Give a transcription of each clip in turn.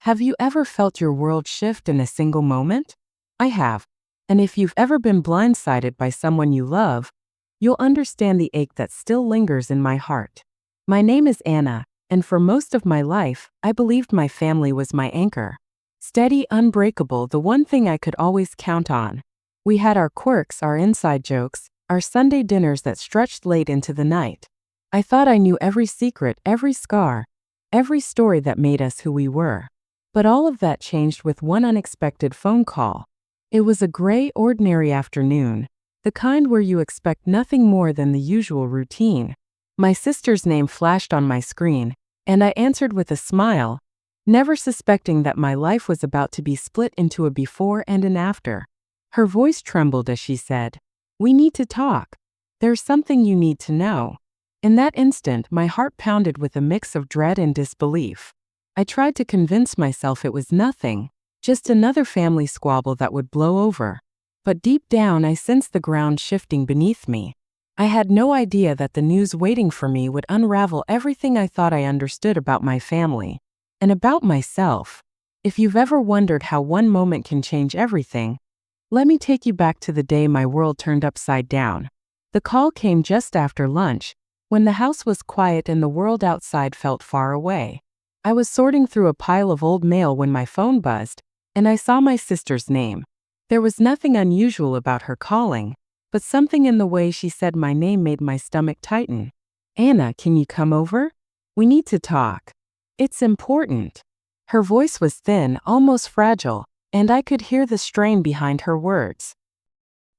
Have you ever felt your world shift in a single moment? I have. And if you've ever been blindsided by someone you love, you'll understand the ache that still lingers in my heart. My name is Anna, and for most of my life, I believed my family was my anchor. Steady, unbreakable, the one thing I could always count on. We had our quirks, our inside jokes, our Sunday dinners that stretched late into the night. I thought I knew every secret, every scar, every story that made us who we were. But all of that changed with one unexpected phone call. It was a gray, ordinary afternoon, the kind where you expect nothing more than the usual routine. My sister's name flashed on my screen, and I answered with a smile, never suspecting that my life was about to be split into a before and an after. Her voice trembled as she said, "We need to talk. There's something you need to know." In that instant, my heart pounded with a mix of dread and disbelief. I tried to convince myself it was nothing, just another family squabble that would blow over. But deep down, I sensed the ground shifting beneath me. I had no idea that the news waiting for me would unravel everything I thought I understood about my family and about myself. If you've ever wondered how one moment can change everything, let me take you back to the day my world turned upside down. The call came just after lunch, when the house was quiet and the world outside felt far away. I was sorting through a pile of old mail when my phone buzzed, and I saw my sister's name. There was nothing unusual about her calling, but something in the way she said my name made my stomach tighten. "Anna, can you come over? We need to talk. It's important." Her voice was thin, almost fragile, and I could hear the strain behind her words.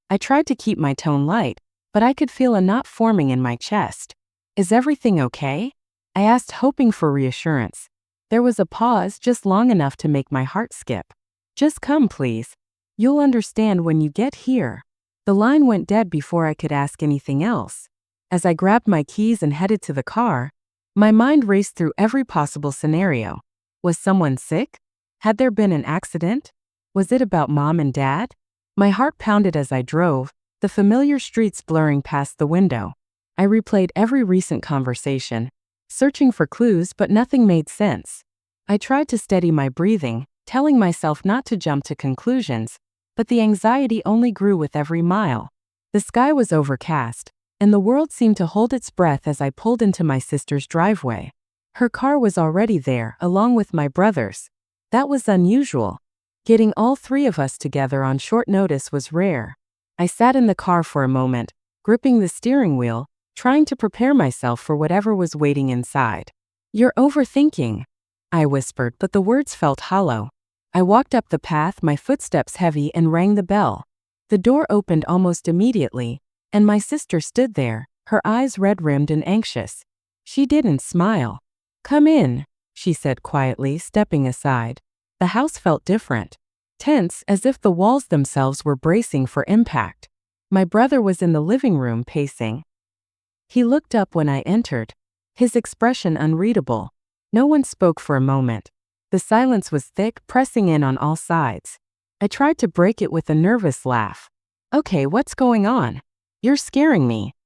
I tried to keep my tone light, but I could feel a knot forming in my chest. "Is everything okay?" I asked, hoping for reassurance. There was a pause, just long enough to make my heart skip. "Just come, please. You'll understand when you get here." The line went dead before I could ask anything else. As I grabbed my keys and headed to the car, my mind raced through every possible scenario. Was someone sick? Had there been an accident? Was it about mom and dad? My heart pounded as I drove, the familiar streets blurring past the window. I replayed every recent conversation, searching for clues, but nothing made sense. I tried to steady my breathing, telling myself not to jump to conclusions, but the anxiety only grew with every mile. The sky was overcast, and the world seemed to hold its breath as I pulled into my sister's driveway. Her car was already there, along with my brother's. That was unusual. Getting all three of us together on short notice was rare. I sat in the car for a moment, gripping the steering wheel, trying to prepare myself for whatever was waiting inside. "You're overthinking," I whispered, but the words felt hollow. I walked up the path, my footsteps heavy, and rang the bell. The door opened almost immediately, and my sister stood there, her eyes red-rimmed and anxious. She didn't smile. "Come in," she said quietly, stepping aside. The house felt different, tense, as if the walls themselves were bracing for impact. My brother was in the living room, pacing. He looked up when I entered, his expression unreadable. No one spoke for a moment. The silence was thick, pressing in on all sides. I tried to break it with a nervous laugh. "Okay, what's going on? You're scaring me."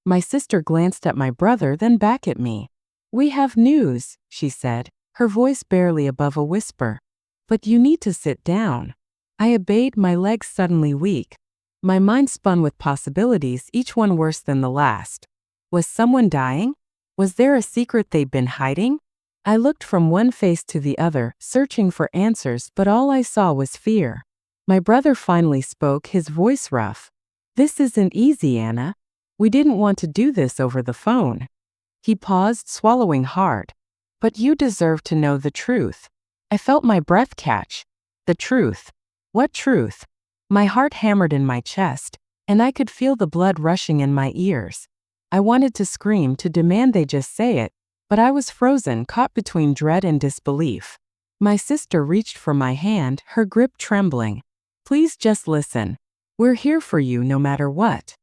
My sister glanced at my brother, then back at me. "We have news," she said, her voice barely above a whisper. "But you need to sit down." I obeyed, my legs suddenly weak. My mind spun with possibilities, each one worse than the last. Was someone dying? Was there a secret they'd been hiding? I looked from one face to the other, searching for answers, but all I saw was fear. My brother finally spoke, his voice rough. "This isn't easy, Anna. We didn't want to do this over the phone." He paused, swallowing hard. "But you deserve to know the truth." I felt my breath catch. The truth. What truth? My heart hammered in my chest, and I could feel the blood rushing in my ears. I wanted to scream, to demand they just say it, but I was frozen, caught between dread and disbelief. My sister reached for my hand, her grip trembling. "Please just listen. We're here for you no matter what."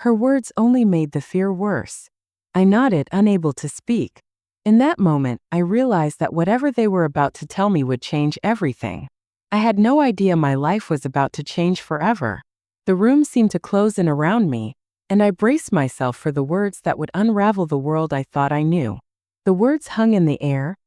Her words only made the fear worse. I nodded, unable to speak. In that moment, I realized that whatever they were about to tell me would change everything. I had no idea my life was about to change forever. The room seemed to close in around me, and I braced myself for the words that would unravel the world I thought I knew. The words hung in the air,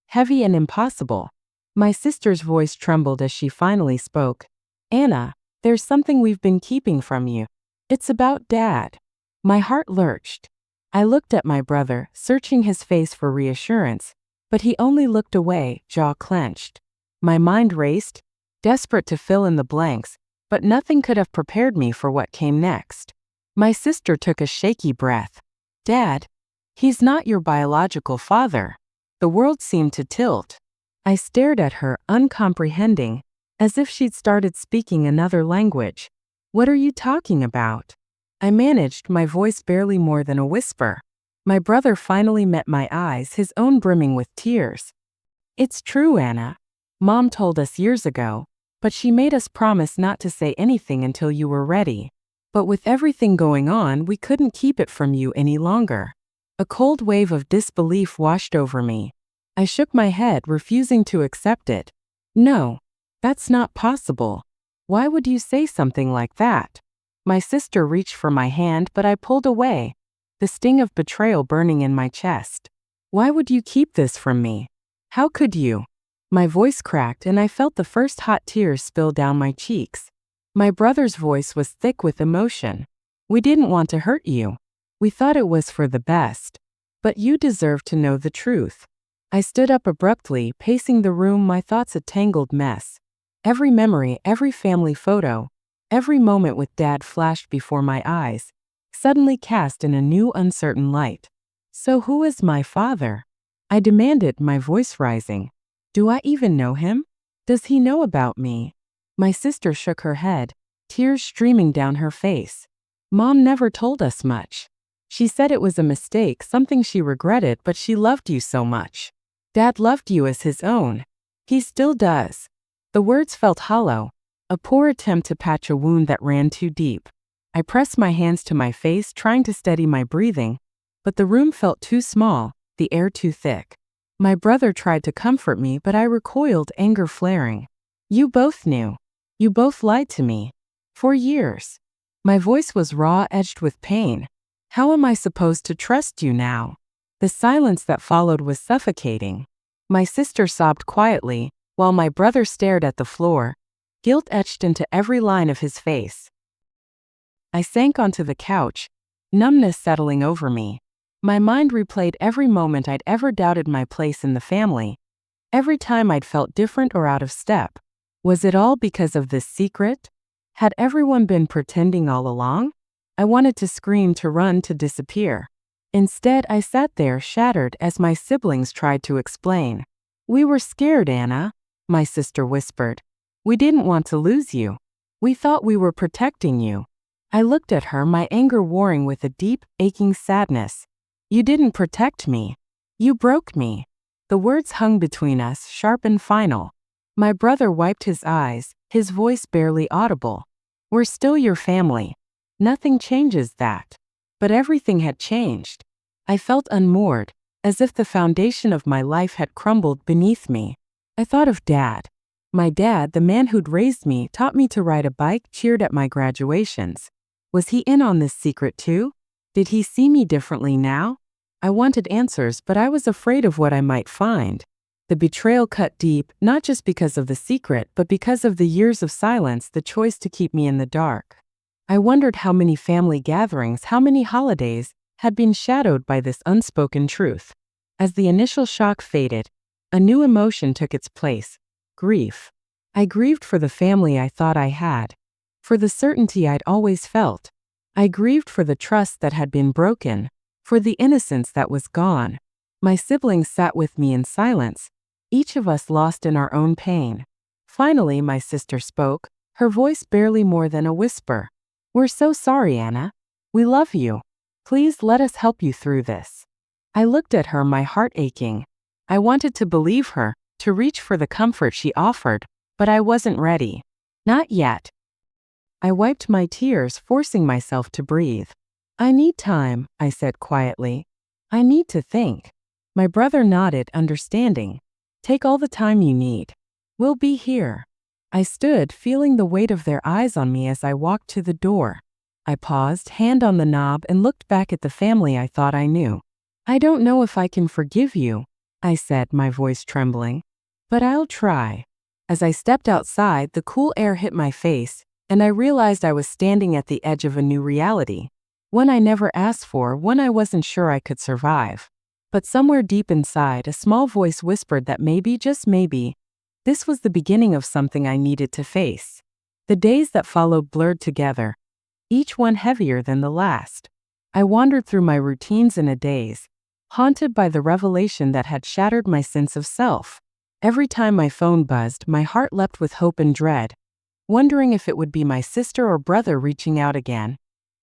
heavy and impossible. My sister's voice trembled as she finally spoke. Anna, there's something we've been keeping from you. It's about Dad. My heart lurched. I looked at my brother, searching his face for reassurance, but he only looked away, jaw clenched. My mind raced, desperate to fill in the blanks, but nothing could have prepared me for what came next. My sister took a shaky breath. Dad, he's not your biological father. The world seemed to tilt. I stared at her, uncomprehending, as if she'd started speaking another language. What are you talking about? I managed, my voice barely more than a whisper. My brother finally met my eyes, his own brimming with tears. It's true, Anna. Mom told us years ago, but she made us promise not to say anything until you were ready. But with everything going on, we couldn't keep it from you any longer. A cold wave of disbelief washed over me. I shook my head, refusing to accept it. No, that's not possible. Why would you say something like that? My sister reached for my hand, but I pulled away, the sting of betrayal burning in my chest. Why would you keep this from me? How could you? My voice cracked and I felt the first hot tears spill down my cheeks. My brother's voice was thick with emotion. We didn't want to hurt you. We thought it was for the best. But you deserve to know the truth. I stood up abruptly, pacing the room, my thoughts a tangled mess. Every memory, every family photo, every moment with Dad flashed before my eyes, suddenly cast in a new uncertain light. So who is my father? I demanded, my voice rising. Do I even know him? Does he know about me? My sister shook her head, tears streaming down her face. Mom never told us much. She said it was a mistake, something she regretted, but she loved you so much. Dad loved you as his own. He still does. The words felt hollow, a poor attempt to patch a wound that ran too deep. I pressed my hands to my face, trying to steady my breathing, but the room felt too small, the air too thick. My brother tried to comfort me, but I recoiled, anger flaring. You both knew. You both lied to me. For years. My voice was raw, edged with pain. How am I supposed to trust you now? The silence that followed was suffocating. My sister sobbed quietly, while my brother stared at the floor, guilt etched into every line of his face. I sank onto the couch, numbness settling over me. My mind replayed every moment I'd ever doubted my place in the family, every time I'd felt different or out of step. Was it all because of this secret? Had everyone been pretending all along? I wanted to scream, to run, to disappear. Instead, I sat there, shattered, as my siblings tried to explain. We were scared, Anna, my sister whispered. We didn't want to lose you. We thought we were protecting you. I looked at her, my anger warring with a deep, aching sadness. You didn't protect me. You broke me. The words hung between us, sharp and final. My brother wiped his eyes, his voice barely audible. We're still your family. Nothing changes that. But everything had changed. I felt unmoored, as if the foundation of my life had crumbled beneath me. I thought of Dad. My dad, the man who'd raised me, taught me to ride a bike, cheered at my graduations. Was he in on this secret too? Did he see me differently now? I wanted answers, but I was afraid of what I might find. The betrayal cut deep, not just because of the secret, but because of the years of silence, the choice to keep me in the dark. I wondered how many family gatherings, how many holidays, had been shadowed by this unspoken truth. As the initial shock faded, a new emotion took its place: grief. I grieved for the family I thought I had, for the certainty I'd always felt. I grieved for the trust that had been broken, for the innocence that was gone. My siblings sat with me in silence, each of us lost in our own pain. Finally, my sister spoke, her voice barely more than a whisper. We're so sorry, Anna. We love you. Please let us help you through this. I looked at her, my heart aching. I wanted to believe her, to reach for the comfort she offered, but I wasn't ready. Not yet. I wiped my tears, forcing myself to breathe. I need time, I said quietly. I need to think. My brother nodded, understanding. Take all the time you need. We'll be here. I stood, feeling the weight of their eyes on me as I walked to the door. I paused, hand on the knob, and looked back at the family I thought I knew. I don't know if I can forgive you, I said, my voice trembling. But I'll try. As I stepped outside, the cool air hit my face, and I realized I was standing at the edge of a new reality. One I never asked for, one I wasn't sure I could survive. But somewhere deep inside, a small voice whispered that maybe, just maybe, this was the beginning of something I needed to face. The days that followed blurred together, each one heavier than the last. I wandered through my routines in a daze, haunted by the revelation that had shattered my sense of self. Every time my phone buzzed, my heart leapt with hope and dread, wondering if it would be my sister or brother reaching out again,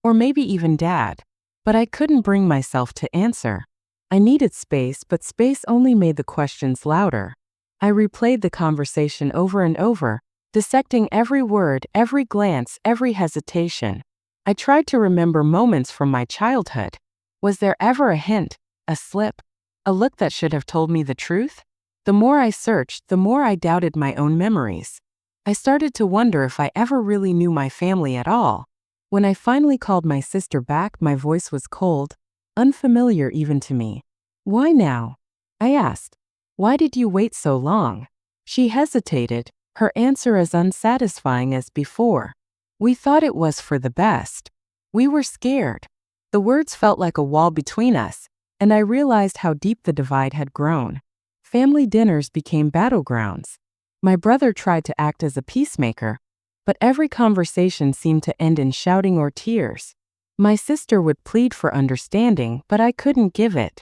or maybe even Dad. But I couldn't bring myself to answer. I needed space, but space only made the questions louder. I replayed the conversation over and over, dissecting every word, every glance, every hesitation. I tried to remember moments from my childhood. Was there ever a hint, a slip, a look that should have told me the truth? The more I searched, the more I doubted my own memories. I started to wonder if I ever really knew my family at all. When I finally called my sister back, my voice was cold, unfamiliar even to me. "Why now?" I asked. "Why did you wait so long?" She hesitated, her answer as unsatisfying as before. "We thought it was for the best. We were scared." The words felt like a wall between us, and I realized how deep the divide had grown. Family dinners became battlegrounds. My brother tried to act as a peacemaker, but every conversation seemed to end in shouting or tears. My sister would plead for understanding, but I couldn't give it.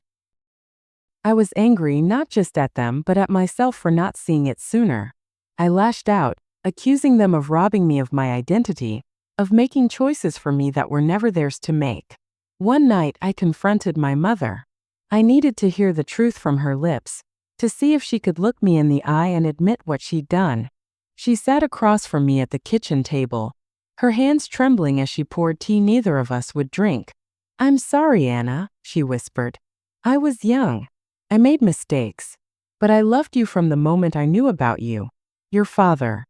I was angry not just at them but at myself for not seeing it sooner. I lashed out, accusing them of robbing me of my identity, of making choices for me that were never theirs to make. One night I confronted my mother. I needed to hear the truth from her lips, to see if she could look me in the eye and admit what she'd done. She sat across from me at the kitchen table, her hands trembling as she poured tea neither of us would drink. "I'm sorry, Anna," she whispered. "I was young. I made mistakes. But I loved you from the moment I knew about you. Your father.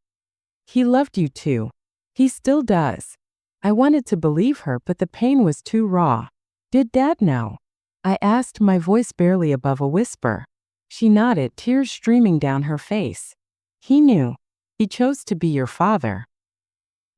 He loved you too. He still does." I wanted to believe her, but the pain was too raw. "Did Dad know?" I asked, my voice barely above a whisper. She nodded, tears streaming down her face. "He knew. He chose to be your father.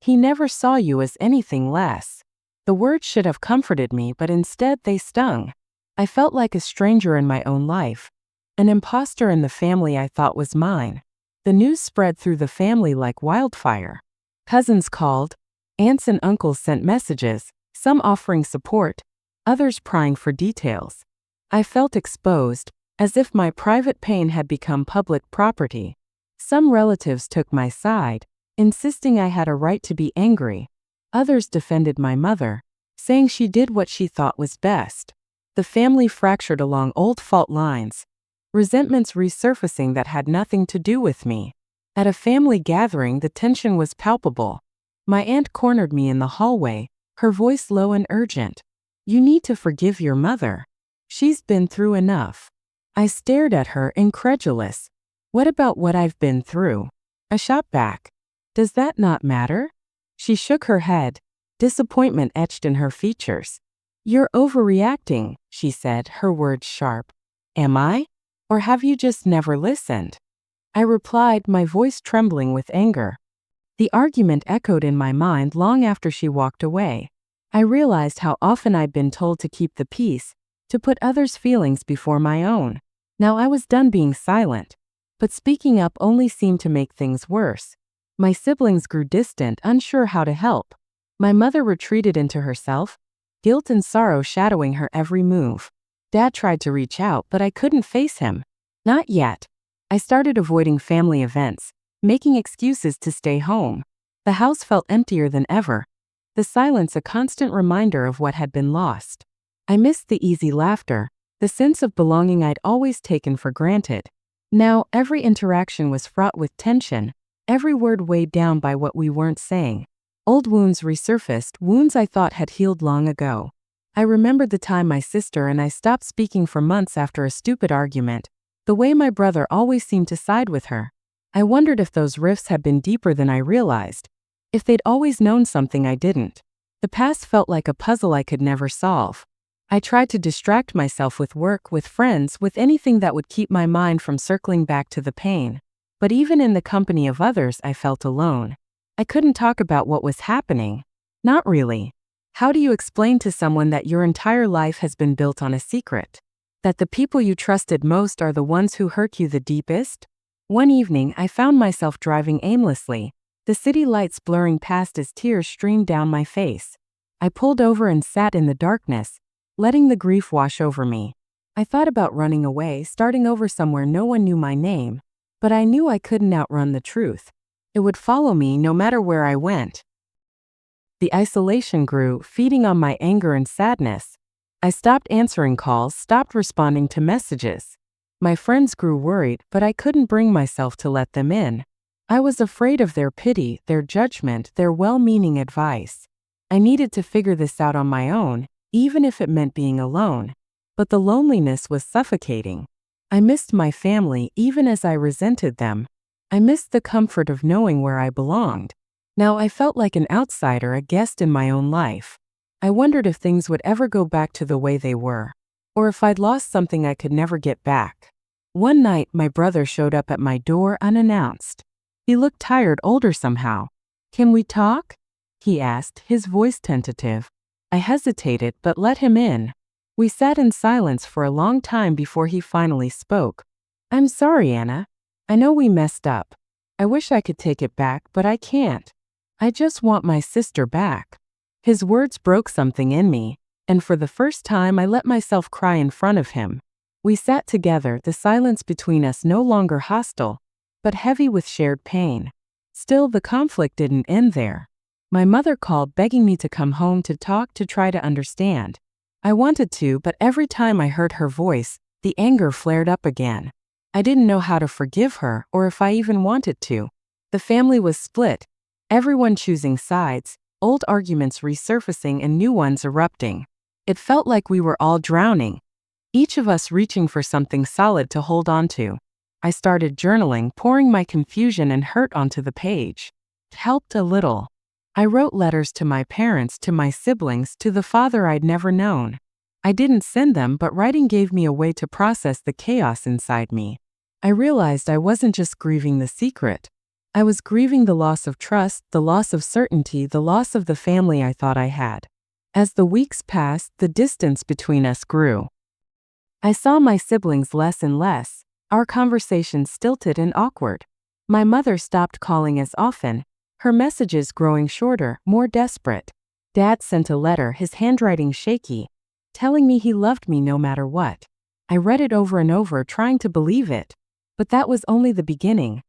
He never saw you as anything less." The words should have comforted me, but instead they stung. I felt like a stranger in my own life, an imposter in the family I thought was mine. The news spread through the family like wildfire. Cousins called, aunts and uncles sent messages, some offering support, others prying for details. I felt exposed, as if my private pain had become public property. Some relatives took my side, insisting I had a right to be angry. Others defended my mother, saying she did what she thought was best. The family fractured along old fault lines, resentments resurfacing that had nothing to do with me. At a family gathering, the tension was palpable. My aunt cornered me in the hallway, her voice low and urgent. "You need to forgive your mother. She's been through enough." I stared at her, incredulous. "What about what I've been through?" I shot back. "Does that not matter?" She shook her head, disappointment etched in her features. "You're overreacting," she said, her words sharp. "Am I? Or have you just never listened?" I replied, my voice trembling with anger. The argument echoed in my mind long after she walked away. I realized how often I'd been told to keep the peace, to put others' feelings before my own. Now I was done being silent, but speaking up only seemed to make things worse. My siblings grew distant, unsure how to help. My mother retreated into herself, guilt and sorrow shadowing her every move. Dad tried to reach out, but I couldn't face him. Not yet. I started avoiding family events, making excuses to stay home. The house felt emptier than ever, the silence a constant reminder of what had been lost. I missed the easy laughter, the sense of belonging I'd always taken for granted. Now, every interaction was fraught with tension, every word weighed down by what we weren't saying. Old wounds resurfaced, wounds I thought had healed long ago. I remembered the time my sister and I stopped speaking for months after a stupid argument, the way my brother always seemed to side with her. I wondered if those rifts had been deeper than I realized, if they'd always known something I didn't. The past felt like a puzzle I could never solve. I tried to distract myself with work, with friends, with anything that would keep my mind from circling back to the pain. But even in the company of others, I felt alone. I couldn't talk about what was happening. Not really. How do you explain to someone that your entire life has been built on a secret? That the people you trusted most are the ones who hurt you the deepest? One evening, I found myself driving aimlessly, the city lights blurring past as tears streamed down my face. I pulled over and sat in the darkness, letting the grief wash over me. I thought about running away, starting over somewhere no one knew my name, but I knew I couldn't outrun the truth. It would follow me no matter where I went. The isolation grew, feeding on my anger and sadness. I stopped answering calls, stopped responding to messages. My friends grew worried, but I couldn't bring myself to let them in. I was afraid of their pity, their judgment, their well-meaning advice. I needed to figure this out on my own, even if it meant being alone. But the loneliness was suffocating. I missed my family even as I resented them. I missed the comfort of knowing where I belonged. Now I felt like an outsider, a guest in my own life. I wondered if things would ever go back to the way they were, or if I'd lost something I could never get back. One night, my brother showed up at my door unannounced. He looked tired, older somehow. "Can we talk?" he asked, his voice tentative. I hesitated, but let him in. We sat in silence for a long time before he finally spoke. "I'm sorry, Anna. I know we messed up. I wish I could take it back, but I can't. I just want my sister back." His words broke something in me, and for the first time I let myself cry in front of him. We sat together, the silence between us no longer hostile, but heavy with shared pain. Still, the conflict didn't end there. My mother called, begging me to come home to talk, to try to understand. I wanted to, but every time I heard her voice, the anger flared up again. I didn't know how to forgive her, or if I even wanted to. The family was split, everyone choosing sides, old arguments resurfacing and new ones erupting. It felt like we were all drowning, each of us reaching for something solid to hold on to. I started journaling, pouring my confusion and hurt onto the page. It helped a little. I wrote letters to my parents, to my siblings, to the father I'd never known. I didn't send them, but writing gave me a way to process the chaos inside me. I realized I wasn't just grieving the secret. I was grieving the loss of trust, the loss of certainty, the loss of the family I thought I had. As the weeks passed, the distance between us grew. I saw my siblings less and less, our conversations stilted and awkward. My mother stopped calling as often, her messages growing shorter, more desperate. Dad sent a letter, his handwriting shaky, telling me he loved me no matter what. I read it over and over, trying to believe it. But that was only the beginning.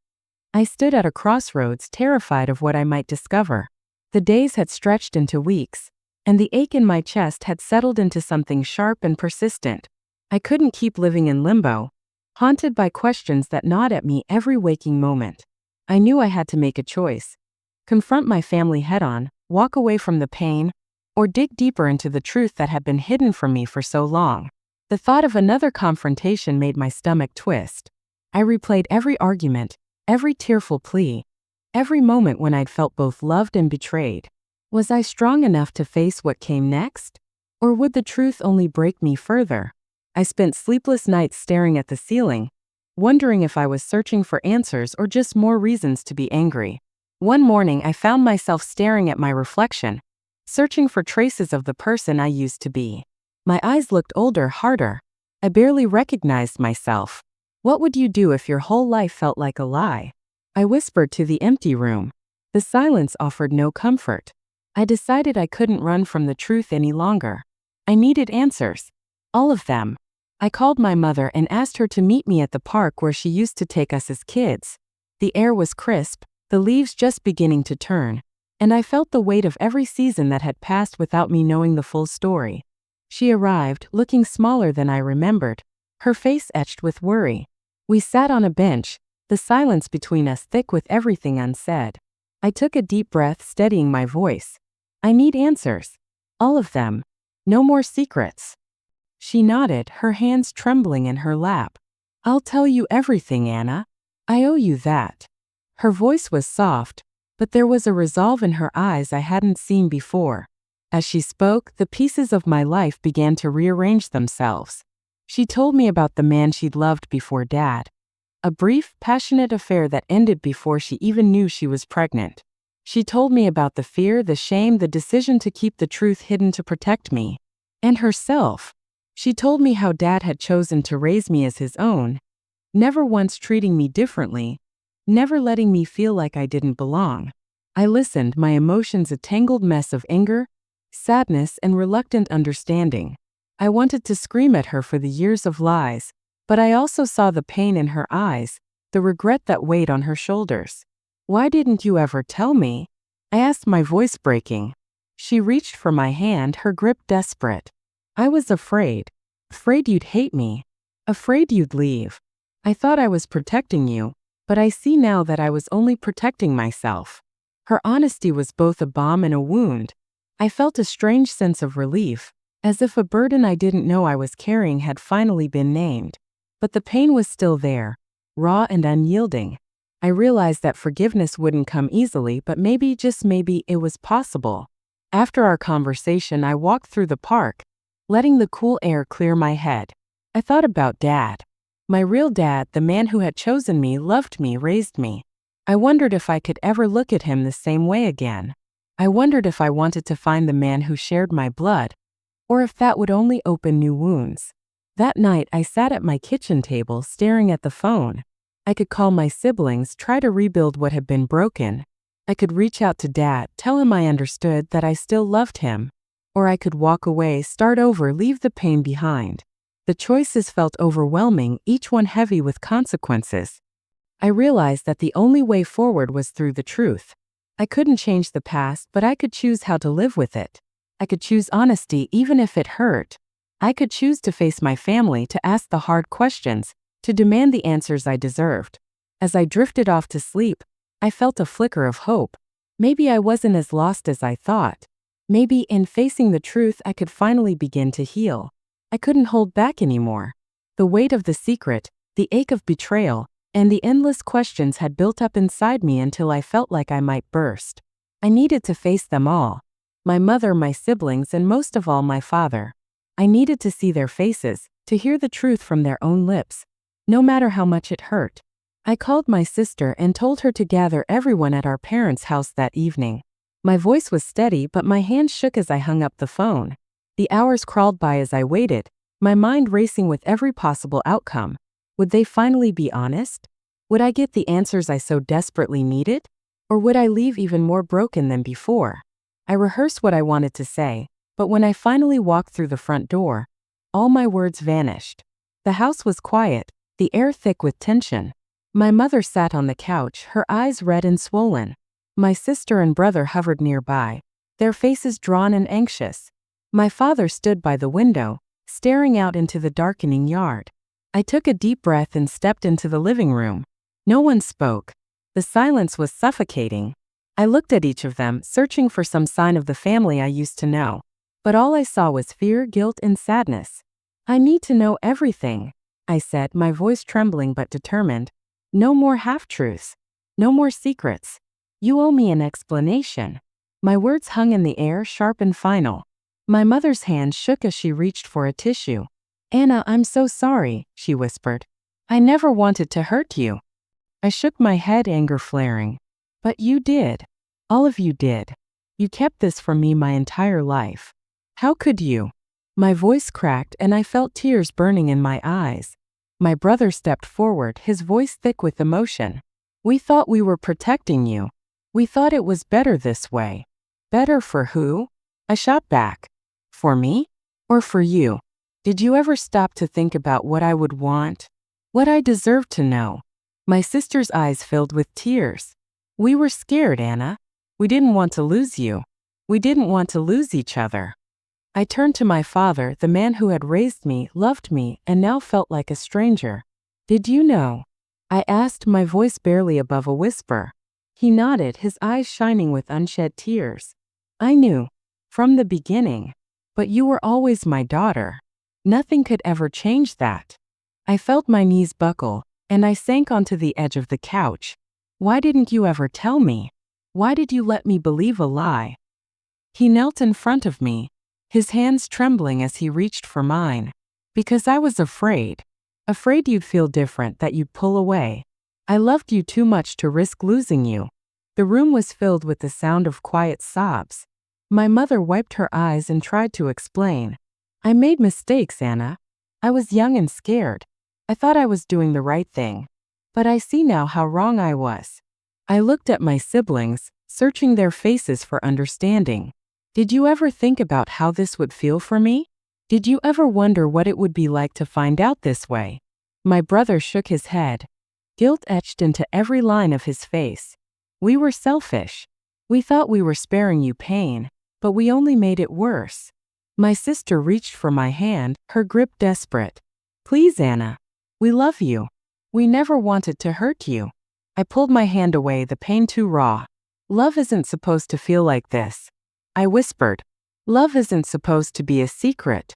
I stood at a crossroads, terrified of what I might discover. The days had stretched into weeks, and the ache in my chest had settled into something sharp and persistent. I couldn't keep living in limbo, haunted by questions that gnawed at me every waking moment. I knew I had to make a choice. Confront my family head-on, walk away from the pain, or dig deeper into the truth that had been hidden from me for so long. The thought of another confrontation made my stomach twist. I replayed every argument, every tearful plea, every moment when I'd felt both loved and betrayed. Was I strong enough to face what came next? Or would the truth only break me further? I spent sleepless nights staring at the ceiling, wondering if I was searching for answers or just more reasons to be angry. One morning I found myself staring at my reflection, searching for traces of the person I used to be. My eyes looked older, harder. I barely recognized myself. What would you do if your whole life felt like a lie? I whispered to the empty room. The silence offered no comfort. I decided I couldn't run from the truth any longer. I needed answers. All of them. I called my mother and asked her to meet me at the park where she used to take us as kids. The air was crisp, the leaves just beginning to turn, and I felt the weight of every season that had passed without me knowing the full story. She arrived, looking smaller than I remembered, her face etched with worry. We sat on a bench, the silence between us thick with everything unsaid. I took a deep breath, steadying my voice. I need answers. All of them. No more secrets. She nodded, her hands trembling in her lap. I'll tell you everything, Anna. I owe you that. Her voice was soft, but there was a resolve in her eyes I hadn't seen before. As she spoke, the pieces of my life began to rearrange themselves. She told me about the man she'd loved before Dad. A brief, passionate affair that ended before she even knew she was pregnant. She told me about the fear, the shame, the decision to keep the truth hidden to protect me. And herself. She told me how Dad had chosen to raise me as his own, never once treating me differently, never letting me feel like I didn't belong. I listened, my emotions a tangled mess of anger, sadness, and reluctant understanding. I wanted to scream at her for the years of lies, but I also saw the pain in her eyes, the regret that weighed on her shoulders. "Why didn't you ever tell me?" I asked, my voice breaking. She reached for my hand, her grip desperate. "I was afraid. Afraid you'd hate me. Afraid you'd leave. I thought I was protecting you, but I see now that I was only protecting myself." Her honesty was both a balm and a wound. I felt a strange sense of relief, as if a burden I didn't know I was carrying had finally been named. But the pain was still there, raw and unyielding. I realized that forgiveness wouldn't come easily, but maybe, just maybe, it was possible. After our conversation, I walked through the park, letting the cool air clear my head. I thought about Dad. My real dad, the man who had chosen me, loved me, raised me. I wondered if I could ever look at him the same way again. I wondered if I wanted to find the man who shared my blood, or if that would only open new wounds. That night, I sat at my kitchen table staring at the phone. I could call my siblings, try to rebuild what had been broken. I could reach out to Dad, tell him I understood, that I still loved him. Or I could walk away, start over, leave the pain behind. The choices felt overwhelming, each one heavy with consequences. I realized that the only way forward was through the truth. I couldn't change the past, but I could choose how to live with it. I could choose honesty even if it hurt. I could choose to face my family, to ask the hard questions, to demand the answers I deserved. As I drifted off to sleep, I felt a flicker of hope. Maybe I wasn't as lost as I thought. Maybe in facing the truth I could finally begin to heal. I couldn't hold back anymore. The weight of the secret, the ache of betrayal, and the endless questions had built up inside me until I felt like I might burst. I needed to face them all. My mother, my siblings, and most of all my father. I needed to see their faces, to hear the truth from their own lips, no matter how much it hurt. I called my sister and told her to gather everyone at our parents' house that evening. My voice was steady, but my hands shook as I hung up the phone. The hours crawled by as I waited, my mind racing with every possible outcome. Would they finally be honest? Would I get the answers I so desperately needed? Or would I leave even more broken than before? I rehearsed what I wanted to say, but when I finally walked through the front door, all my words vanished. The house was quiet, the air thick with tension. My mother sat on the couch, her eyes red and swollen. My sister and brother hovered nearby, their faces drawn and anxious. My father stood by the window, staring out into the darkening yard. I took a deep breath and stepped into the living room. No one spoke. The silence was suffocating. I looked at each of them, searching for some sign of the family I used to know. But all I saw was fear, guilt, and sadness. "I need to know everything," I said, my voice trembling but determined. "No more half-truths. No more secrets. You owe me an explanation." My words hung in the air, sharp and final. My mother's hand shook as she reached for a tissue. "Anna, I'm so sorry," she whispered. "I never wanted to hurt you." I shook my head, anger flaring. "But you did. All of you did. You kept this from me my entire life. How could you?" My voice cracked and I felt tears burning in my eyes. My brother stepped forward, his voice thick with emotion. "We thought we were protecting you. We thought it was better this way." "Better for who?" I shot back. "For me? Or for you? Did you ever stop to think about what I would want? What I deserved to know?" My sister's eyes filled with tears. "We were scared, Anna. We didn't want to lose you. We didn't want to lose each other." I turned to my father, the man who had raised me, loved me, and now felt like a stranger. "Did you know?" I asked, my voice barely above a whisper. He nodded, his eyes shining with unshed tears. "I knew. From the beginning. But you were always my daughter. Nothing could ever change that." I felt my knees buckle, and I sank onto the edge of the couch. "Why didn't you ever tell me? Why did you let me believe a lie?" He knelt in front of me, his hands trembling as he reached for mine. "Because I was afraid. Afraid you'd feel different, that you'd pull away. I loved you too much to risk losing you." The room was filled with the sound of quiet sobs. My mother wiped her eyes and tried to explain. "I made mistakes, Anna. I was young and scared. I thought I was doing the right thing. But I see now how wrong I was." I looked at my siblings, searching their faces for understanding. "Did you ever think about how this would feel for me? Did you ever wonder what it would be like to find out this way?" My brother shook his head. Guilt etched into every line of his face. "We were selfish. We thought we were sparing you pain, but we only made it worse." My sister reached for my hand, her grip desperate. "Please, Anna. We love you. We never wanted to hurt you." I pulled my hand away, the pain too raw. "Love isn't supposed to feel like this," I whispered. "Love isn't supposed to be a secret."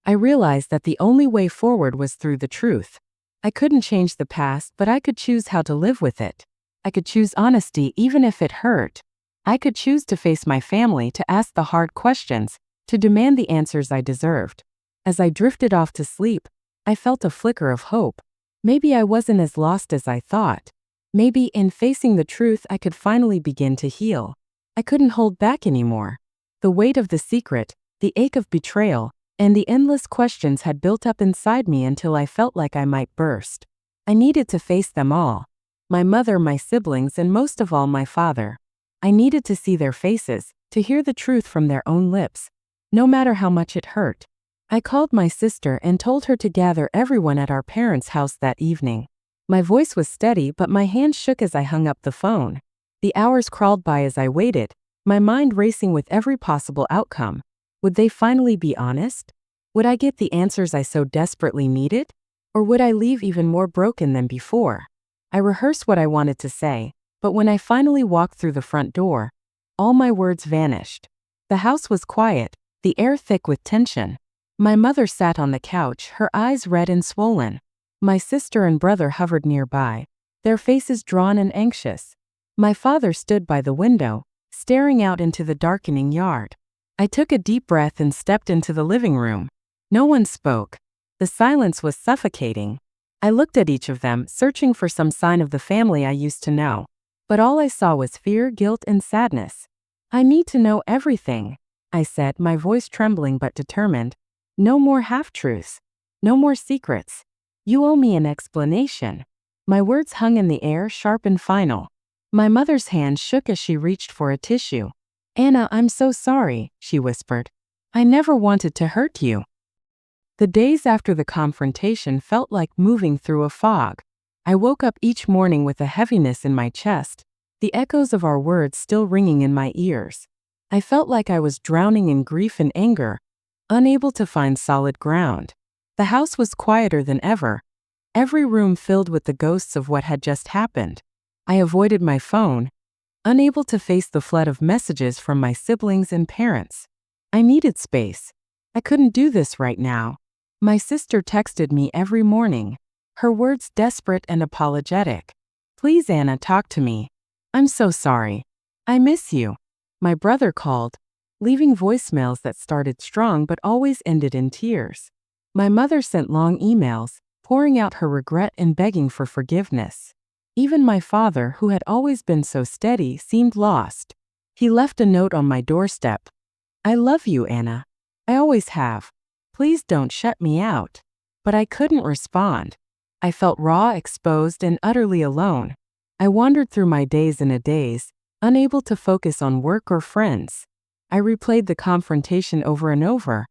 I realized that the only way forward was through the truth. I couldn't change the past, but I could choose how to live with it. I could choose honesty even if it hurt. I could choose to face my family, to ask the hard questions, to demand the answers I deserved. As I drifted off to sleep, I felt a flicker of hope. Maybe I wasn't as lost as I thought. Maybe in facing the truth I could finally begin to heal. I couldn't hold back anymore. The weight of the secret, the ache of betrayal, and the endless questions had built up inside me until I felt like I might burst. I needed to face them all. My mother, my siblings, and most of all my father. I needed to see their faces, to hear the truth from their own lips, no matter how much it hurt. I called my sister and told her to gather everyone at our parents' house that evening. My voice was steady, but my hands shook as I hung up the phone. The hours crawled by as I waited, my mind racing with every possible outcome. Would they finally be honest? Would I get the answers I so desperately needed? Or would I leave even more broken than before? I rehearsed what I wanted to say, but when I finally walked through the front door, all my words vanished. The house was quiet, the air thick with tension. My mother sat on the couch, her eyes red and swollen. My sister and brother hovered nearby, their faces drawn and anxious. My father stood by the window, staring out into the darkening yard. I took a deep breath and stepped into the living room. No one spoke. The silence was suffocating. I looked at each of them, searching for some sign of the family I used to know. But all I saw was fear, guilt, and sadness. "I need to know everything," I said, my voice trembling but determined. "No more half-truths. No more secrets. You owe me an explanation." My words hung in the air, sharp and final. My mother's hand shook as she reached for a tissue. "Anna, I'm so sorry," she whispered. "I never wanted to hurt you." The days after the confrontation felt like moving through a fog. I woke up each morning with a heaviness in my chest, the echoes of our words still ringing in my ears. I felt like I was drowning in grief and anger, unable to find solid ground. The house was quieter than ever, every room filled with the ghosts of what had just happened. I avoided my phone, unable to face the flood of messages from my siblings and parents. I needed space. I couldn't do this right now. My sister texted me every morning, her words desperate and apologetic. "Please, Anna, talk to me. I'm so sorry. I miss you." My brother called, leaving voicemails that started strong but always ended in tears. My mother sent long emails, pouring out her regret and begging for forgiveness. Even my father, who had always been so steady, seemed lost. He left a note on my doorstep. "I love you, Anna. I always have. Please don't shut me out." But I couldn't respond. I felt raw, exposed, and utterly alone. I wandered through my days in a daze, unable to focus on work or friends. I replayed the confrontation over and over,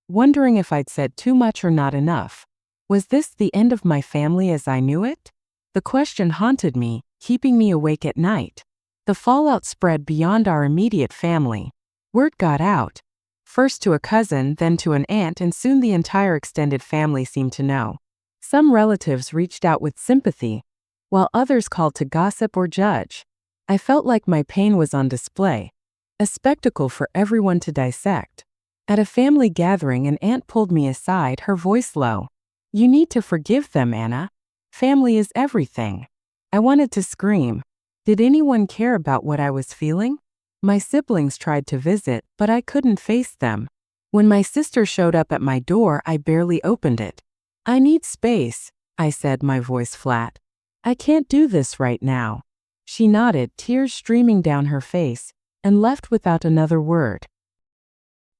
wondering if I'd said too much or not enough. Was this the end of my family as I knew it? The question haunted me, keeping me awake at night. The fallout spread beyond our immediate family. Word got out. First to a cousin, then to an aunt, and soon the entire extended family seemed to know. Some relatives reached out with sympathy, while others called to gossip or judge. I felt like my pain was on display, a spectacle for everyone to dissect. At a family gathering, an aunt pulled me aside, her voice low. "You need to forgive them, Anna. Family is everything." I wanted to scream. Did anyone care about what I was feeling? My siblings tried to visit, but I couldn't face them. When my sister showed up at my door, I barely opened it. I need space, I said, my voice flat. I can't do this right now. She nodded, tears streaming down her face, and left without another word.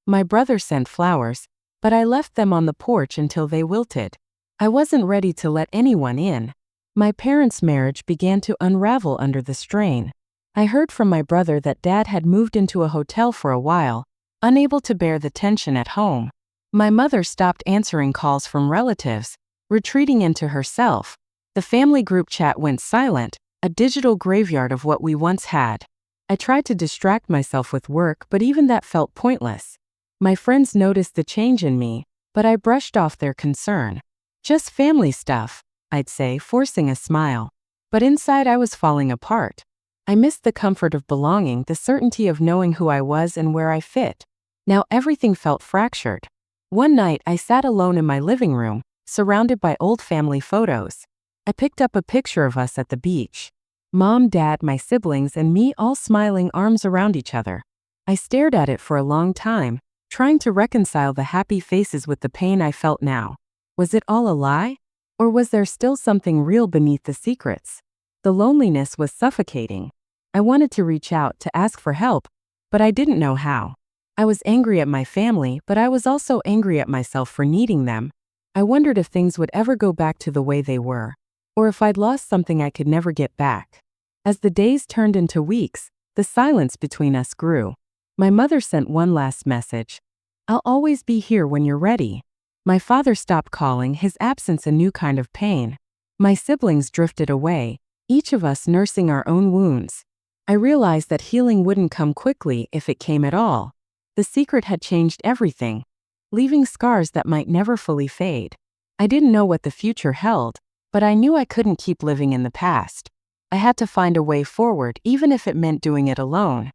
My brother sent flowers, but I left them on the porch until they wilted. I wasn't ready to let anyone in. My parents' marriage began to unravel under the strain. I heard from my brother that Dad had moved into a hotel for a while, unable to bear the tension at home. My mother stopped answering calls from relatives, retreating into herself. The family group chat went silent, a digital graveyard of what we once had. I tried to distract myself with work, but even that felt pointless. My friends noticed the change in me, but I brushed off their concern. Just family stuff, I'd say, forcing a smile. But inside I was falling apart. I missed the comfort of belonging, the certainty of knowing who I was and where I fit. Now everything felt fractured. One night I sat alone in my living room, surrounded by old family photos. I picked up a picture of us at the beach. Mom, Dad, my siblings, and me all smiling, arms around each other. I stared at it for a long time, trying to reconcile the happy faces with the pain I felt now. Was it all a lie? Or was there still something real beneath the secrets? The loneliness was suffocating. I wanted to reach out to ask for help, but I didn't know how. I was angry at my family, but I was also angry at myself for needing them. I wondered if things would ever go back to the way they were, or if I'd lost something I could never get back. As the days turned into weeks, the silence between us grew. My mother sent one last message. I'll always be here when you're ready. My father stopped calling, his absence a new kind of pain. My siblings drifted away, each of us nursing our own wounds. I realized that healing wouldn't come quickly if it came at all. The secret had changed everything, leaving scars that might never fully fade. I didn't know what the future held, but I knew I couldn't keep living in the past. I had to find a way forward, even if it meant doing it alone.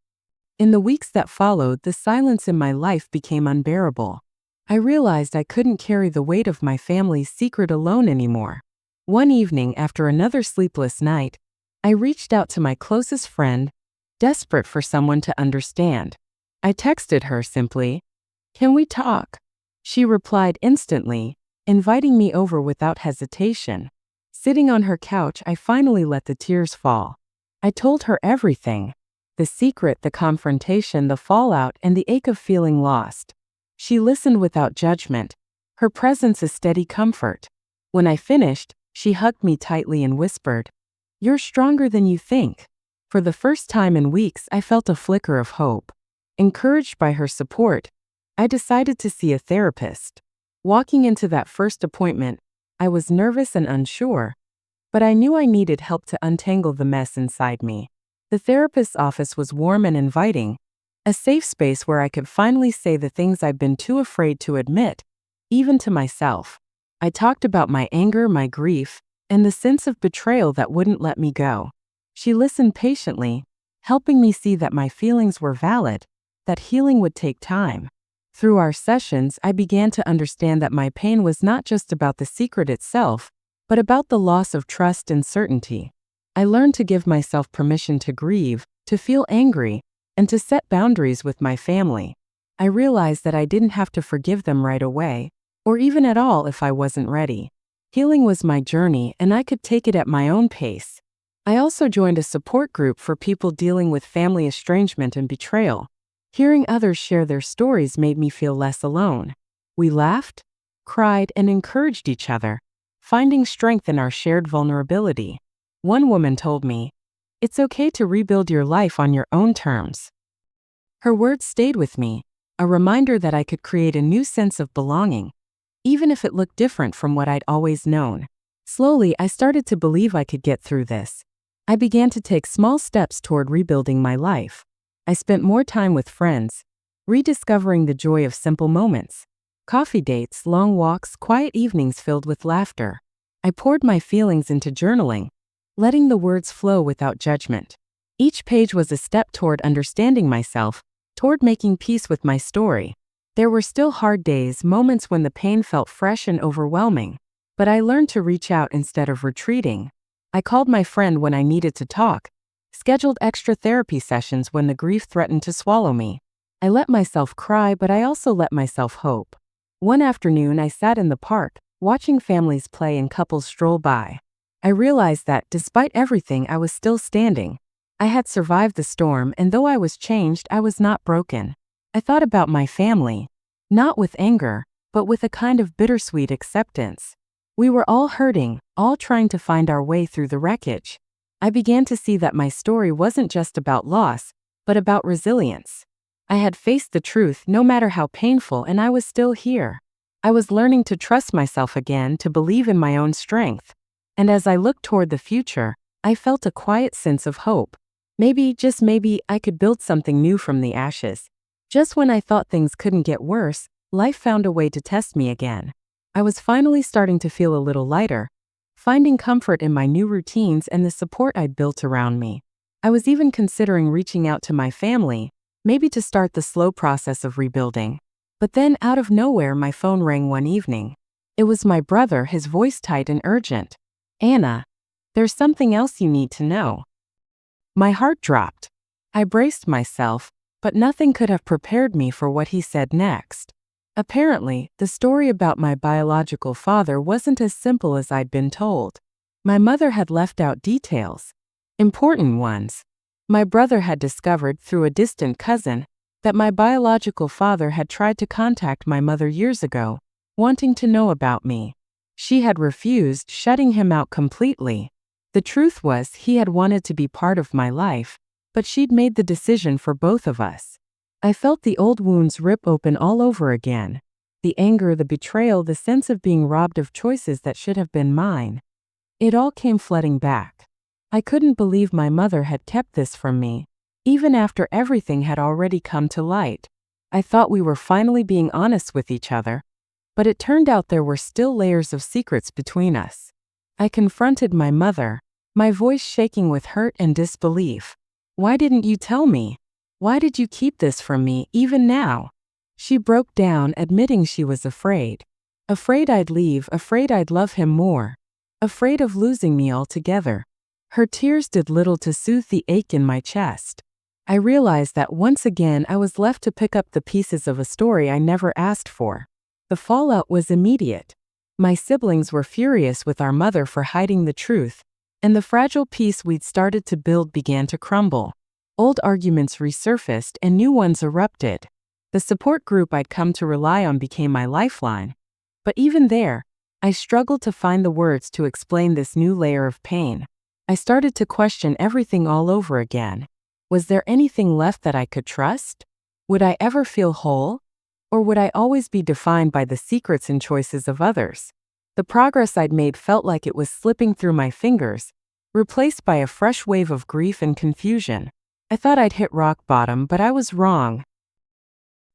In the weeks that followed, the silence in my life became unbearable. I realized I couldn't carry the weight of my family's secret alone anymore. One evening, after another sleepless night, I reached out to my closest friend, desperate for someone to understand. I texted her simply, "Can we talk?" She replied instantly, inviting me over without hesitation. Sitting on her couch, I finally let the tears fall. I told her everything. The secret, the confrontation, the fallout, and the ache of feeling lost. She listened without judgment, her presence a steady comfort. When I finished, she hugged me tightly and whispered, "You're stronger than you think." For the first time in weeks, I felt a flicker of hope. Encouraged by her support, I decided to see a therapist. Walking into that first appointment, I was nervous and unsure, but I knew I needed help to untangle the mess inside me. The therapist's office was warm and inviting, a safe space where I could finally say the things I'd been too afraid to admit, even to myself. I talked about my anger, my grief, and the sense of betrayal that wouldn't let me go. She listened patiently, helping me see that my feelings were valid, that healing would take time. Through our sessions, I began to understand that my pain was not just about the secret itself, but about the loss of trust and certainty. I learned to give myself permission to grieve, to feel angry, and to set boundaries with my family. I realized that I didn't have to forgive them right away, or even at all if I wasn't ready. Healing was my journey, and I could take it at my own pace. I also joined a support group for people dealing with family estrangement and betrayal. Hearing others share their stories made me feel less alone. We laughed, cried, and encouraged each other, finding strength in our shared vulnerability. One woman told me, "It's okay to rebuild your life on your own terms." Her words stayed with me, a reminder that I could create a new sense of belonging, even if it looked different from what I'd always known. Slowly, I started to believe I could get through this. I began to take small steps toward rebuilding my life. I spent more time with friends, rediscovering the joy of simple moments. Coffee dates, long walks, quiet evenings filled with laughter. I poured my feelings into journaling, letting the words flow without judgment. Each page was a step toward understanding myself, toward making peace with my story. There were still hard days, moments when the pain felt fresh and overwhelming, but I learned to reach out instead of retreating. I called my friend when I needed to talk, scheduled extra therapy sessions when the grief threatened to swallow me. I let myself cry, but I also let myself hope. One afternoon, I sat in the park, watching families play and couples stroll by. I realized that, despite everything, I was still standing. I had survived the storm, and though I was changed, I was not broken. I thought about my family, not with anger, but with a kind of bittersweet acceptance. We were all hurting, all trying to find our way through the wreckage. I began to see that my story wasn't just about loss, but about resilience. I had faced the truth, no matter how painful, and I was still here. I was learning to trust myself again, to believe in my own strength. And as I looked toward the future, I felt a quiet sense of hope. Maybe, just maybe, I could build something new from the ashes. Just when I thought things couldn't get worse, life found a way to test me again. I was finally starting to feel a little lighter, finding comfort in my new routines and the support I'd built around me. I was even considering reaching out to my family, maybe to start the slow process of rebuilding. But then, out of nowhere, my phone rang one evening. It was my brother, his voice tight and urgent. "Anna, there's something else you need to know." My heart dropped. I braced myself, but nothing could have prepared me for what he said next. Apparently, the story about my biological father wasn't as simple as I'd been told. My mother had left out details, important ones. My brother had discovered through a distant cousin that my biological father had tried to contact my mother years ago, wanting to know about me. She had refused, shutting him out completely. The truth was, he had wanted to be part of my life, but she'd made the decision for both of us. I felt the old wounds rip open all over again. The anger, the betrayal, the sense of being robbed of choices that should have been mine. It all came flooding back. I couldn't believe my mother had kept this from me, even after everything had already come to light. I thought we were finally being honest with each other, but it turned out there were still layers of secrets between us. I confronted my mother, my voice shaking with hurt and disbelief. "Why didn't you tell me? Why did you keep this from me, even now?" She broke down, admitting she was afraid. Afraid I'd leave, afraid I'd love him more, afraid of losing me altogether. Her tears did little to soothe the ache in my chest. I realized that once again I was left to pick up the pieces of a story I never asked for. The fallout was immediate. My siblings were furious with our mother for hiding the truth, and the fragile peace we'd started to build began to crumble. Old arguments resurfaced and new ones erupted. The support group I'd come to rely on became my lifeline. But even there, I struggled to find the words to explain this new layer of pain. I started to question everything all over again. Was there anything left that I could trust? Would I ever feel whole? Or would I always be defined by the secrets and choices of others? The progress I'd made felt like it was slipping through my fingers, replaced by a fresh wave of grief and confusion. I thought I'd hit rock bottom, but I was wrong.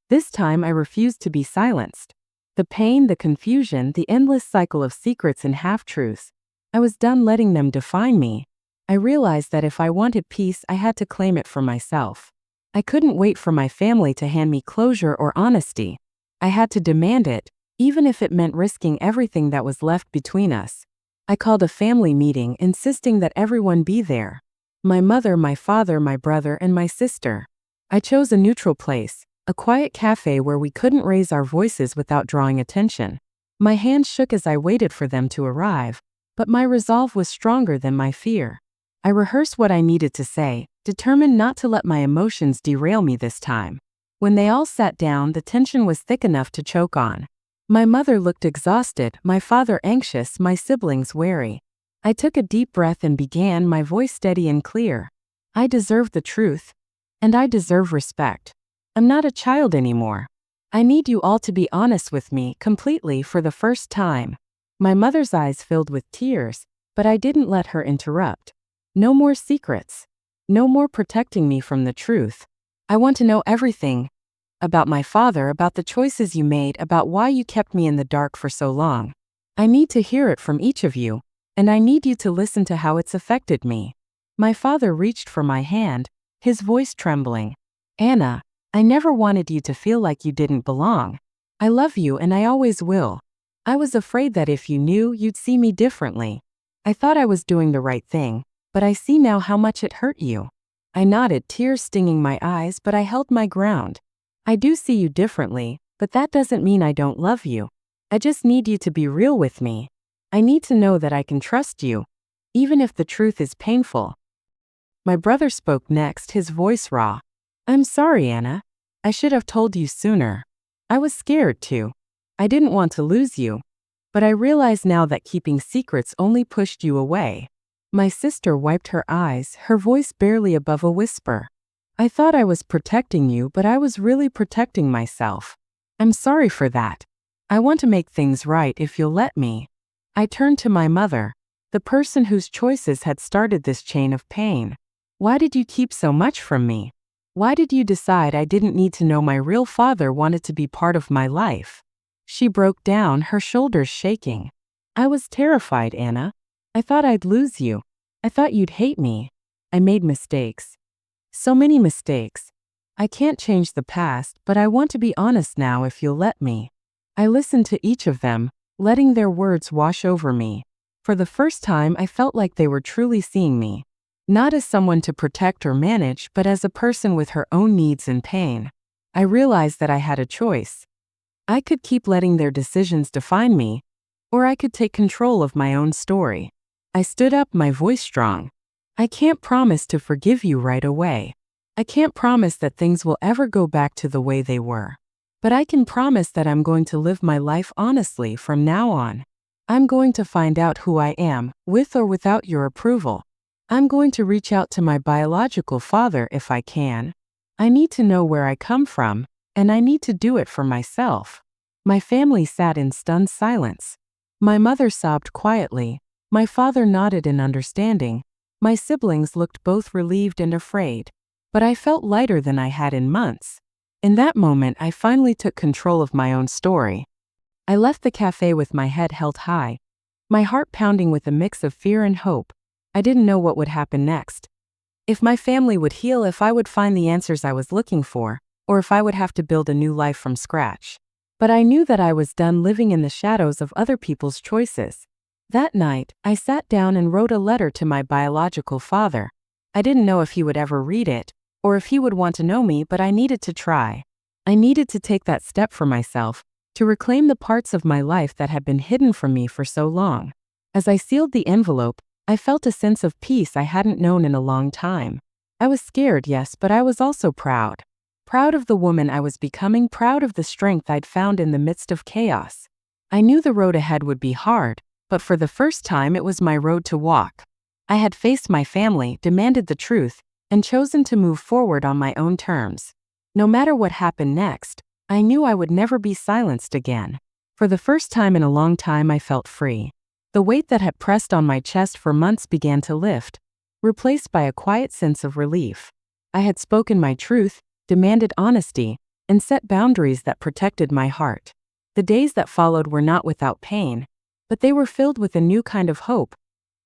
This time I refused to be silenced. The pain, the confusion, the endless cycle of secrets and half-truths. I was done letting them define me. I realized that if I wanted peace, I had to claim it for myself. I couldn't wait for my family to hand me closure or honesty. I had to demand it, even if it meant risking everything that was left between us. I called a family meeting, insisting that everyone be there. My mother, my father, my brother, and my sister. I chose a neutral place, a quiet cafe where we couldn't raise our voices without drawing attention. My hands shook as I waited for them to arrive, but my resolve was stronger than my fear. I rehearsed what I needed to say, determined not to let my emotions derail me this time. When they all sat down, the tension was thick enough to choke on. My mother looked exhausted, my father anxious, my siblings wary. I took a deep breath and began, my voice steady and clear. I deserve the truth. And I deserve respect. I'm not a child anymore. I need you all to be honest with me, completely, for the first time. My mother's eyes filled with tears, but I didn't let her interrupt. No more secrets. No more protecting me from the truth. I want to know everything. About my father, about the choices you made, about why you kept me in the dark for so long. I need to hear it from each of you, and I need you to listen to how it's affected me. My father reached for my hand, his voice trembling. "Anna, I never wanted you to feel like you didn't belong. I love you and I always will. I was afraid that if you knew, you'd see me differently. I thought I was doing the right thing, but I see now how much it hurt you." I nodded, tears stinging my eyes, but I held my ground. "I do see you differently, but that doesn't mean I don't love you. I just need you to be real with me. I need to know that I can trust you, even if the truth is painful. My brother spoke next, his voice raw. I'm sorry, Anna. I should have told you sooner. I was scared too. I didn't want to lose you. But I realize now that keeping secrets only pushed you away. My sister wiped her eyes, her voice barely above a whisper. I thought I was protecting you, but I was really protecting myself. I'm sorry for that. I want to make things right if you'll let me. I turned to my mother, the person whose choices had started this chain of pain. Why did you keep so much from me? Why did you decide I didn't need to know my real father wanted to be part of my life? She broke down, her shoulders shaking. I was terrified, Anna. I thought I'd lose you. I thought you'd hate me. I made mistakes. So many mistakes. I can't change the past, but I want to be honest now if you'll let me. I listened to each of them, letting their words wash over me. For the first time, I felt like they were truly seeing me. Not as someone to protect or manage, but as a person with her own needs and pain. I realized that I had a choice. I could keep letting their decisions define me, or I could take control of my own story. I stood up, my voice strong. I can't promise to forgive you right away. I can't promise that things will ever go back to the way they were. But I can promise that I'm going to live my life honestly from now on. I'm going to find out who I am, with or without your approval. I'm going to reach out to my biological father if I can. I need to know where I come from, and I need to do it for myself. My family sat in stunned silence. My mother sobbed quietly. My father nodded in understanding. My siblings looked both relieved and afraid. But I felt lighter than I had in months. In that moment, I finally took control of my own story. I left the cafe with my head held high, my heart pounding with a mix of fear and hope. I didn't know what would happen next. If my family would heal, if I would find the answers I was looking for, or if I would have to build a new life from scratch. But I knew that I was done living in the shadows of other people's choices. That night, I sat down and wrote a letter to my biological father. I didn't know if he would ever read it, or if he would want to know me, but I needed to try. I needed to take that step for myself, to reclaim the parts of my life that had been hidden from me for so long. As I sealed the envelope, I felt a sense of peace I hadn't known in a long time. I was scared, yes, but I was also proud. Proud of the woman I was becoming, proud of the strength I'd found in the midst of chaos. I knew the road ahead would be hard, but for the first time it was my road to walk. I had faced my family, demanded the truth, and chosen to move forward on my own terms. No matter what happened next, I knew I would never be silenced again. For the first time in a long time, I felt free. The weight that had pressed on my chest for months began to lift, replaced by a quiet sense of relief. I had spoken my truth, demanded honesty, and set boundaries that protected my heart. The days that followed were not without pain, but they were filled with a new kind of hope.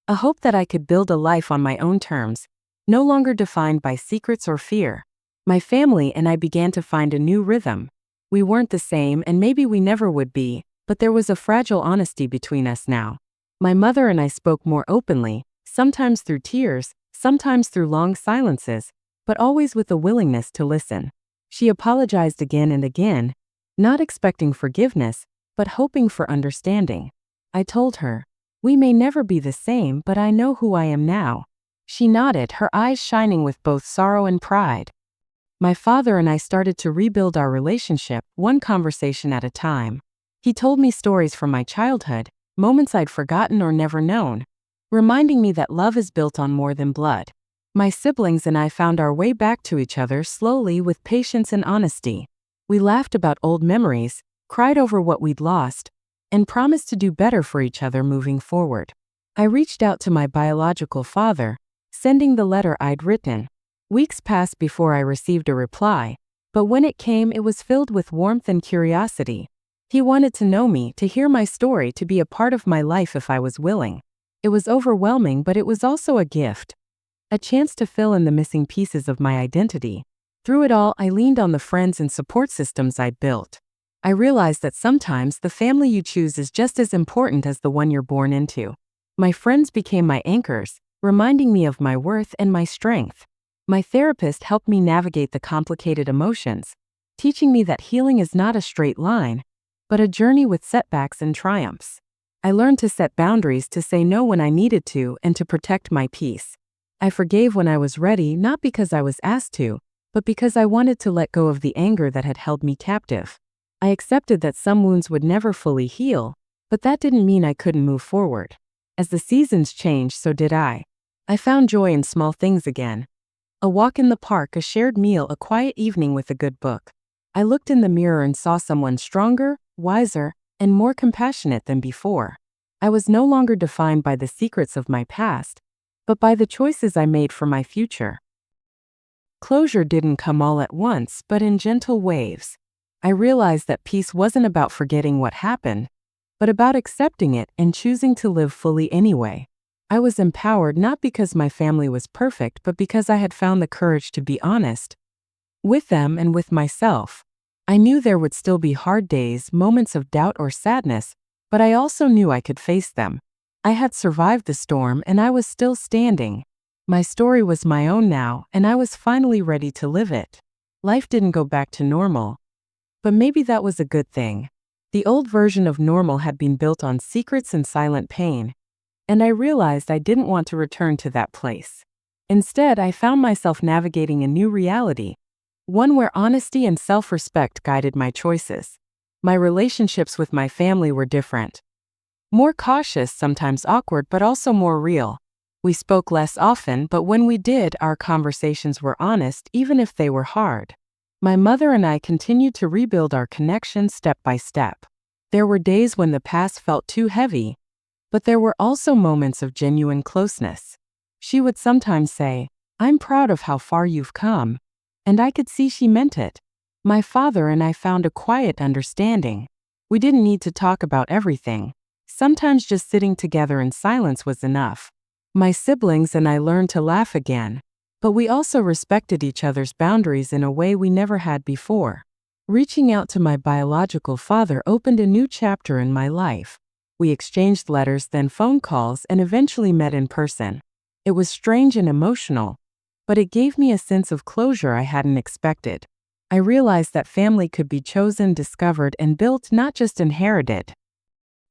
A hope that I could build a life on my own terms, no longer defined by secrets or fear. My family and I began to find a new rhythm. We weren't the same, and maybe we never would be, but there was a fragile honesty between us now. My mother and I spoke more openly, sometimes through tears, sometimes through long silences, but always with a willingness to listen. She apologized again and again, not expecting forgiveness, but hoping for understanding. I told her, "We may never be the same, but I know who I am now." She nodded, her eyes shining with both sorrow and pride. My father and I started to rebuild our relationship, one conversation at a time. He told me stories from my childhood, moments I'd forgotten or never known, reminding me that love is built on more than blood. My siblings and I found our way back to each other slowly with patience and honesty. We laughed about old memories, cried over what we'd lost, and promised to do better for each other moving forward. I reached out to my biological father, sending the letter I'd written. Weeks passed before I received a reply, but when it came, it was filled with warmth and curiosity. He wanted to know me, to hear my story, to be a part of my life if I was willing. It was overwhelming, but it was also a gift. A chance to fill in the missing pieces of my identity. Through it all, I leaned on the friends and support systems I'd built. I realized that sometimes the family you choose is just as important as the one you're born into. My friends became my anchors, reminding me of my worth and my strength. My therapist helped me navigate the complicated emotions, teaching me that healing is not a straight line, but a journey with setbacks and triumphs. I learned to set boundaries, to say no when I needed to, and to protect my peace. I forgave when I was ready, not because I was asked to, but because I wanted to let go of the anger that had held me captive. I accepted that some wounds would never fully heal, but that didn't mean I couldn't move forward. As the seasons changed, so did I. I found joy in small things again. A walk in the park, a shared meal, a quiet evening with a good book. I looked in the mirror and saw someone stronger, wiser, and more compassionate than before. I was no longer defined by the secrets of my past, but by the choices I made for my future. Closure didn't come all at once, but in gentle waves. I realized that peace wasn't about forgetting what happened, but about accepting it and choosing to live fully anyway. I was empowered not because my family was perfect, but because I had found the courage to be honest with them and with myself. I knew there would still be hard days, moments of doubt or sadness, but I also knew I could face them. I had survived the storm and I was still standing. My story was my own now, and I was finally ready to live it. Life didn't go back to normal, but maybe that was a good thing. The old version of normal had been built on secrets and silent pain, and I realized I didn't want to return to that place. Instead, I found myself navigating a new reality, one where honesty and self-respect guided my choices. My relationships with my family were different. More cautious, sometimes awkward, but also more real. We spoke less often, but when we did, our conversations were honest, even if they were hard. My mother and I continued to rebuild our connection step by step. There were days when the past felt too heavy, but there were also moments of genuine closeness. She would sometimes say, "I'm proud of how far you've come," and I could see she meant it. My father and I found a quiet understanding. We didn't need to talk about everything. Sometimes just sitting together in silence was enough. My siblings and I learned to laugh again, but we also respected each other's boundaries in a way we never had before. Reaching out to my biological father opened a new chapter in my life. We exchanged letters, then phone calls, and eventually met in person. It was strange and emotional, but it gave me a sense of closure I hadn't expected. I realized that family could be chosen, discovered, and built, not just inherited.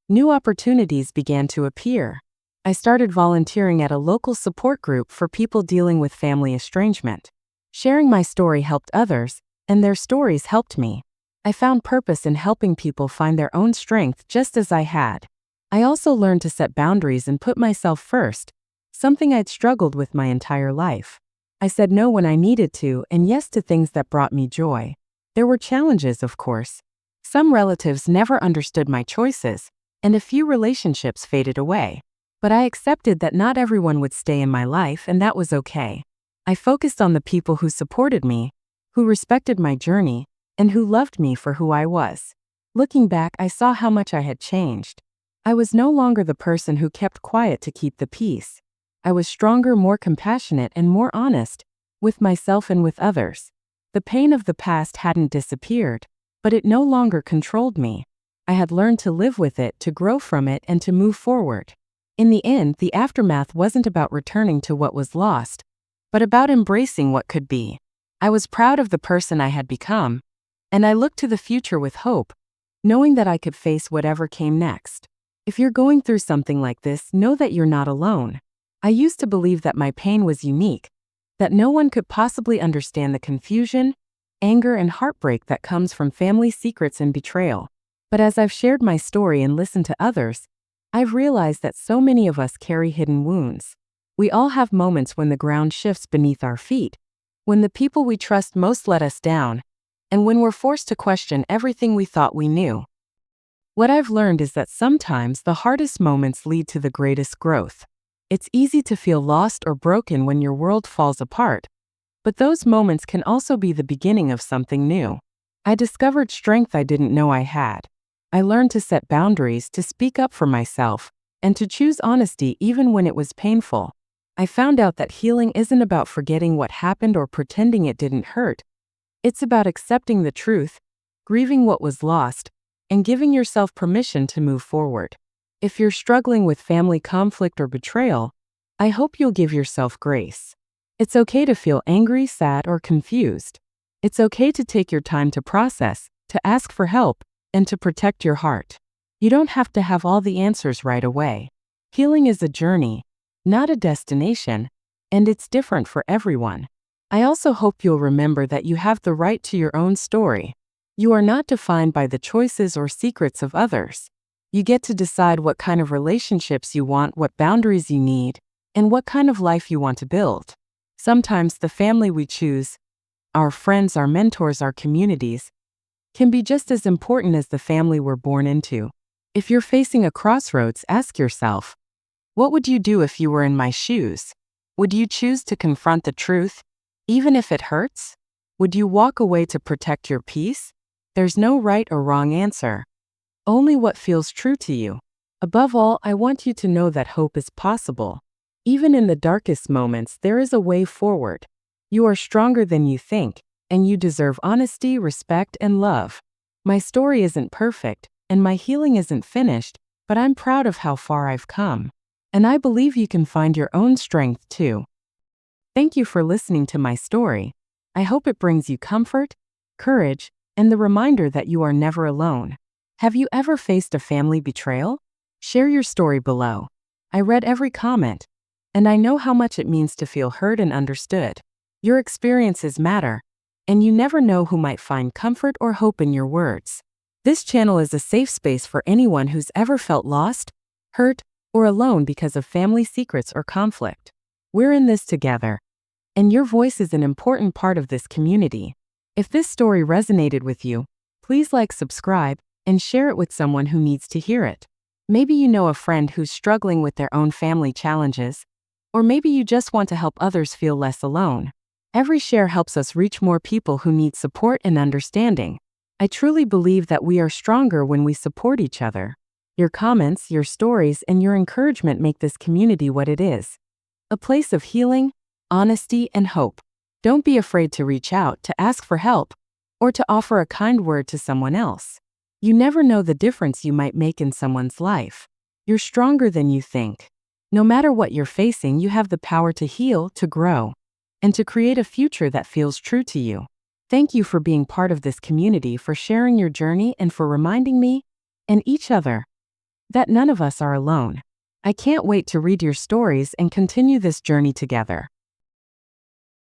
New opportunities began to appear. I started volunteering at a local support group for people dealing with family estrangement. Sharing my story helped others, and their stories helped me. I found purpose in helping people find their own strength just as I had. I also learned to set boundaries and put myself first, something I'd struggled with my entire life. I said no when I needed to, and yes to things that brought me joy. There were challenges, of course. Some relatives never understood my choices, and a few relationships faded away. But I accepted that not everyone would stay in my life, and that was okay. I focused on the people who supported me, who respected my journey, and who loved me for who I was. Looking back, I saw how much I had changed. I was no longer the person who kept quiet to keep the peace. I was stronger, more compassionate, and more honest, with myself and with others. The pain of the past hadn't disappeared, but it no longer controlled me. I had learned to live with it, to grow from it, and to move forward. In the end, the aftermath wasn't about returning to what was lost, but about embracing what could be. I was proud of the person I had become, and I looked to the future with hope, knowing that I could face whatever came next. If you're going through something like this, know that you're not alone. I used to believe that my pain was unique, that no one could possibly understand the confusion, anger, and heartbreak that comes from family secrets and betrayal. But as I've shared my story and listened to others, I've realized that so many of us carry hidden wounds. We all have moments when the ground shifts beneath our feet, when the people we trust most let us down, and when we're forced to question everything we thought we knew. What I've learned is that sometimes the hardest moments lead to the greatest growth. It's easy to feel lost or broken when your world falls apart, but those moments can also be the beginning of something new. I discovered strength I didn't know I had. I learned to set boundaries, to speak up for myself, and to choose honesty even when it was painful. I found out that healing isn't about forgetting what happened or pretending it didn't hurt. It's about accepting the truth, grieving what was lost, and giving yourself permission to move forward. If you're struggling with family conflict or betrayal, I hope you'll give yourself grace. It's okay to feel angry, sad, or confused. It's okay to take your time to process, to ask for help, and to protect your heart. You don't have to have all the answers right away. Healing is a journey, not a destination, and it's different for everyone. I also hope you'll remember that you have the right to your own story. You are not defined by the choices or secrets of others. You get to decide what kind of relationships you want, what boundaries you need, and what kind of life you want to build. Sometimes the family we choose, our friends, our mentors, our communities, can be just as important as the family we're born into. If you're facing a crossroads, ask yourself, what would you do if you were in my shoes? Would you choose to confront the truth, even if it hurts? Would you walk away to protect your peace? There's no right or wrong answer. Only what feels true to you. Above all, I want you to know that hope is possible. Even in the darkest moments, there is a way forward. You are stronger than you think, and you deserve honesty, respect, and love. My story isn't perfect, and my healing isn't finished, but I'm proud of how far I've come. And I believe you can find your own strength too. Thank you for listening to my story. I hope it brings you comfort, courage, and the reminder that you are never alone. Have you ever faced a family betrayal? Share your story below. I read every comment, and I know how much it means to feel heard and understood. Your experiences matter, and you never know who might find comfort or hope in your words. This channel is a safe space for anyone who's ever felt lost, hurt, or alone because of family secrets or conflict. We're in this together, and your voice is an important part of this community. If this story resonated with you, please like, subscribe, and share it with someone who needs to hear it. Maybe you know a friend who's struggling with their own family challenges, or maybe you just want to help others feel less alone. Every share helps us reach more people who need support and understanding. I truly believe that we are stronger when we support each other. Your comments, your stories, and your encouragement make this community what it is. A place of healing, honesty, and hope. Don't be afraid to reach out, to ask for help, or to offer a kind word to someone else. You never know the difference you might make in someone's life. You're stronger than you think. No matter what you're facing, you have the power to heal, to grow, and to create a future that feels true to you. Thank you for being part of this community, for sharing your journey, and for reminding me, and each other, that none of us are alone. I can't wait to read your stories and continue this journey together.